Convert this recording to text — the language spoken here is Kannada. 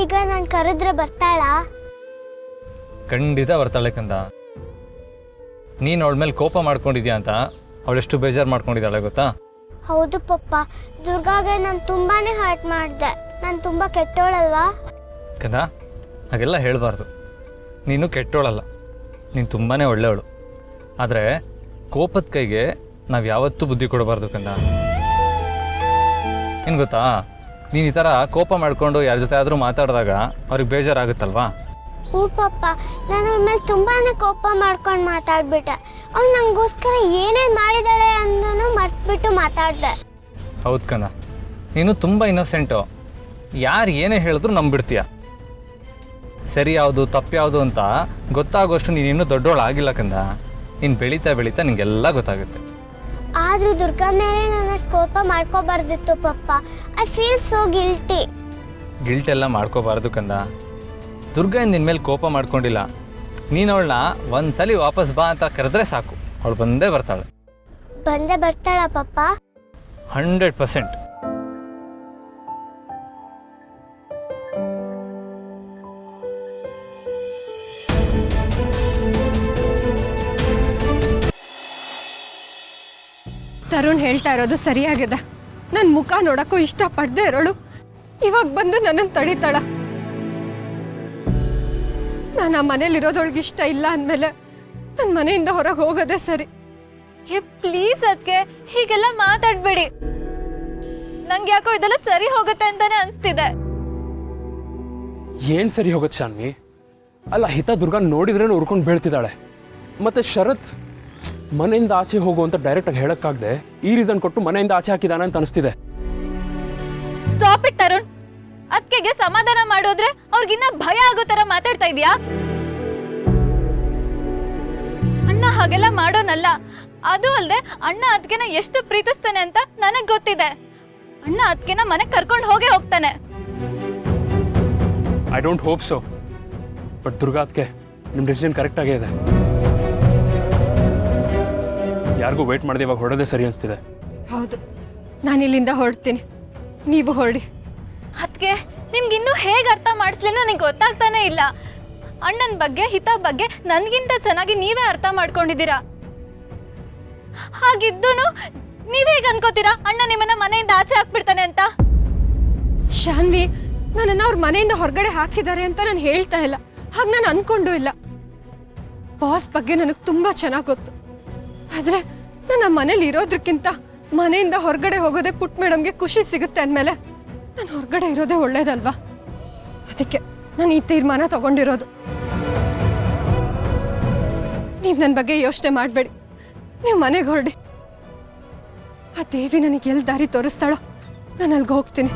ಈಗ ನಾನು ಕರೆದ್ರೆ ಬರ್ತಾಳಾ? ಖಂಡಿತ ಬರ್ತಾಳೆ ಕಂದ. ನೀನು ಅವಳ ಮೇಲೆ ಕೋಪ ಮಾಡ್ಕೊಂಡಿದ್ಯಾ ಅಂತ ಅವಳೆಷ್ಟು ಬೇಜಾರು ಮಾಡ್ಕೊಂಡಿದ್ದಾಳೆ ಗೊತ್ತಾ? ಹೌದು ಪಪ್ಪ, ದುರ್ಗಾಗೆ ನಾನು ತುಂಬಾನೇ ಹರ್ಟ್ ಮಾಡಿದೆ. ನಾನು ತುಂಬ ಕೆಟ್ಟೋಳಲ್ವಾ? ಕಂದ, ಹಾಗೆಲ್ಲ ಹೇಳಬಾರ್ದು. ನೀನು ಕೆಟ್ಟೋಳಲ್ಲ, ನೀನು ತುಂಬಾ ಒಳ್ಳೆಯವಳು. ಆದರೆ ಕೋಪದ ಕೈಗೆ ನಾವು ಯಾವತ್ತೂ ಬುದ್ಧಿ ಕೊಡಬಾರ್ದು ಕಂದ. ಏನು ಗೊತ್ತಾ, ನೀನು ಈ ಥರ ಕೋಪ ಮಾಡಿಕೊಂಡು ಯಾರ ಜೊತೆ ಆದರೂ ಮಾತಾಡಿದಾಗ ಅವ್ರಿಗೆ ಬೇಜಾರಾಗುತ್ತಲ್ವಾ? ಹ್ಞೂ ಪಪ್ಪ, ನಾನು ಅವ್ರ ಮೇಲೆ ತುಂಬಾ ಕೋಪ ಮಾಡ್ಕೊಂಡು ಮಾತಾಡ್ಬಿಟ್ಟೆ. ಅವ್ಳು ನನಗೋಸ್ಕರ ಏನೇನು ಮಾಡಿದಾಳೆ ಅನ್ನೋನು ಮರ್ತ್ಬಿಟ್ಟು ಮಾತಾಡಿದೆ. ಹೌದು ಕಂದ, ನೀನು ತುಂಬ ಇನ್ನೋಸೆಂಟು. ಯಾರು ಏನೇ ಹೇಳಿದ್ರು ನಂಬಿಡ್ತೀಯ. ಸರಿ ಯಾವುದು ತಪ್ಪು ಯಾವುದು ಅಂತ ಗೊತ್ತಾಗೋಷ್ಟು ನೀನಿನ್ನೂ ದೊಡ್ಡವಳಾಗಿಲ್ಲ ಕಂದ. ನೀನು ಬೆಳೀತಾ ಬೆಳೀತಾ ನಿಂಗೆಲ್ಲ ಗೊತ್ತಾಗುತ್ತೆ. ಆದರೂ ದುರ್ಗಾ ಮೇಲೆ ನಾನು ಕೋಪ ಮಾಡ್ಕೋಬಾರ್ದಿತ್ತು ಪಪ್ಪ. I feel so guilty. ಗಿಲ್ಟೆಲ್ಲ ಮಾಡ್ಕೋಬಾರ್ದು ಕಂದ. ದುರ್ಗಾ ನಿನ್ನ ಮೇಲೆ ಕೋಪ ಮಾಡ್ಕೊಂಡಿಲ್ಲ. ನೀನು ಅವಳನ್ನ ಒಂದ್ಸಲಿ ವಾಪಸ್ ಬಾ ಅಂತ ಕರೆದ್ರೆ ಸಾಕು, ಅವಳು ಬಂದೇ ಬರ್ತಾಳೆ. ಬಂದೇ ಬರ್ತಾಳ ಪಪ್ಪ? 100%. ತರುಣ್ ಹೇಳ್ತಾ ಇರೋದು ಸರಿಯಾಗಿದೆ. ನನ್ನ ಮುಖ ನೋಡೋಕ್ಕೂ ಇಷ್ಟಪಡದೆ ಇರೋಳು ಇವಾಗ ಬಂದು ನನ್ನನ್ನು ತಡಿತಾಳ. ನಾನು ಆ ಮನೇಲಿರೋದೊಳಗೆ ಇಷ್ಟ ಇಲ್ಲ ಅಂದಮೇಲೆ ನನ್ನ ಮನೆಯಿಂದ ಹೊರಗೆ ಹೋಗೋದೇ ಸರಿ. ಪ್ಲೀಸ್ ಅದಕ್ಕೆ ಹೀಗೆಲ್ಲ ಮಾತಾಡಬೇಡಿ. ನಂಗೆ ಯಾಕೋ ಇದೆಲ್ಲ ಸರಿ ಹೋಗುತ್ತೆ ಅಂತಾನೆ ಅನಿಸ್ತಿದೆ. ಏನು ಸರಿ ಹೋಗುತ್ತೆ ಶಾನ್ವಿ? ಅಲ್ಲ, ಹಿತ ದುರ್ಗಾ ನೋಡಿದ್ರೇನು ಉರ್ಕೊಂಡು ಬೀಳ್ತಿದ್ದಾಳೆ. ಮತ್ತೆ ಶರತ್ ಮನೆಯಿಂದ ಆಚೆ ಹೋಗು ಅಂತ ಡೈರೆಕ್ಟಾಗಿ ಹೇಳಕ್ಕಾಗದೆ ಈ ರೀಸನ್ ಕೊಟ್ಟು ಮನೆಯಿಂದ ಆಚೆ ಹಾಕಿದಾನೆ ಅಂತ ಅನಿಸ್ತಿದೆ. Stop it Tarun. ಅದಕ್ಕೆ ಸಮಾಧಾನ ಮಾಡೋದ್ರೆ ಅವ್ರಿಗಿನ್ನ ಭಯ ಆಗೋ ತರ ಮಾತಾಡ್ತಾ ಇದೀಯಾ? ಅಣ್ಣ ಹಾಗೆಲ್ಲ ಮಾಡೋನಲ್ಲ. ಅದು ಅಲ್ಲದೆ ಅಣ್ಣ ಅದಕ್ಕೆನ ಎಷ್ಟು ಪ್ರೀತಿಸ್ತಾನೆ ಅಂತ ನನಗೆ ಗೊತ್ತಿದೆ. ಅಣ್ಣ ಅದಕ್ಕೆನ ಮನೆಗೆ ಕರ್ಕೊಂಡು ಹೋಗ್ತಾನೆ. I don't hope so. But Durga ಅದಕ್ಕೆ ನಿಮ್ಮ ಡಿಸಿಷನ್ ಕರೆಕ್ಟಾಗೇ ಇದೆ. ಯಾರಿಗೂ ವೇಟ್ ಮಾಡಿದೆ, ಇವಾಗ ಹೊರಡೋದೇ ಸರಿ ಅನಿಸ್ತಿದೆ. ಹೌದು, ನಾನು ಇಲ್ಲಿಂದ ಹೊರಡ್ತೀನಿ, ನೀವು ಹೊರಡಿ. ಅದಕ್ಕೆ ನಿಮ್ಗೆ ಇನ್ನೂ ಹೇಗೆ ಅರ್ಥ ಮಾಡಿಸ್ಲಿ ನನಗೆ ಗೊತ್ತಾಗ್ತಾನೆ ಇಲ್ಲ. ಅಣ್ಣನ ಬಗ್ಗೆ ಹಿತ ಬಗ್ಗೆ ನನಗಿಂತ ಚೆನ್ನಾಗಿ ನೀವೇ ಅರ್ಥ ಮಾಡ್ಕೊಂಡಿದ್ದೀರಾ. ಹಾಗಿದ್ದೂನು ನೀವೇಗ ಅನ್ಕೋತೀರಾ ಅಣ್ಣ ನಿಮ್ಮನ್ನ ಮನೆಯಿಂದ ಆಚೆ ಹಾಕ್ಬಿಡ್ತಾನೆ ಅಂತ? ಶಾನ್ವಿ, ನನ್ನನ್ನು ಅವ್ರ ಮನೆಯಿಂದ ಹೊರಗಡೆ ಹಾಕಿದ್ದಾರೆ ಅಂತ ನಾನು ಹೇಳ್ತಾ ಇಲ್ಲ. ಹಾಗೆ ನಾನು ಅನ್ಕೊಂಡು ಇಲ್ಲ. ಬಾಸ್ ಬಗ್ಗೆ ನನಗೆ ತುಂಬ ಚೆನ್ನಾಗಿ ಗೊತ್ತು. ಆದರೆ ನಾನು ಆ ಮನೇಲಿ ಇರೋದಕ್ಕಿಂತ ಮನೆಯಿಂದ ಹೊರಗಡೆ ಹೋಗೋದೇ ಪುಟ್ ಮೇಡಮ್ಗೆ ಖುಷಿ ಸಿಗುತ್ತೆ ಅಂದಮೇಲೆ ನಾನು ಹೊರಗಡೆ ಇರೋದೇ ಒಳ್ಳೇದಲ್ವಾ? ಅದಕ್ಕೆ ನಾನು ಈ ತೀರ್ಮಾನ ತಗೊಂಡಿರೋದು. ನೀವು ನನ್ನ ಬಗ್ಗೆ ಯೋಚನೆ ಮಾಡಬೇಡಿ, ನೀವು ಮನೆಗೆ ಹೊರಡಿ. ಆ ದೇವಿ ನನಗೆ ಎಲ್ಲಿ ದಾರಿ ತೋರಿಸ್ತಾಳೋ ನಾನು ಅಲ್ಲಿಗೆ ಹೋಗ್ತೀನಿ.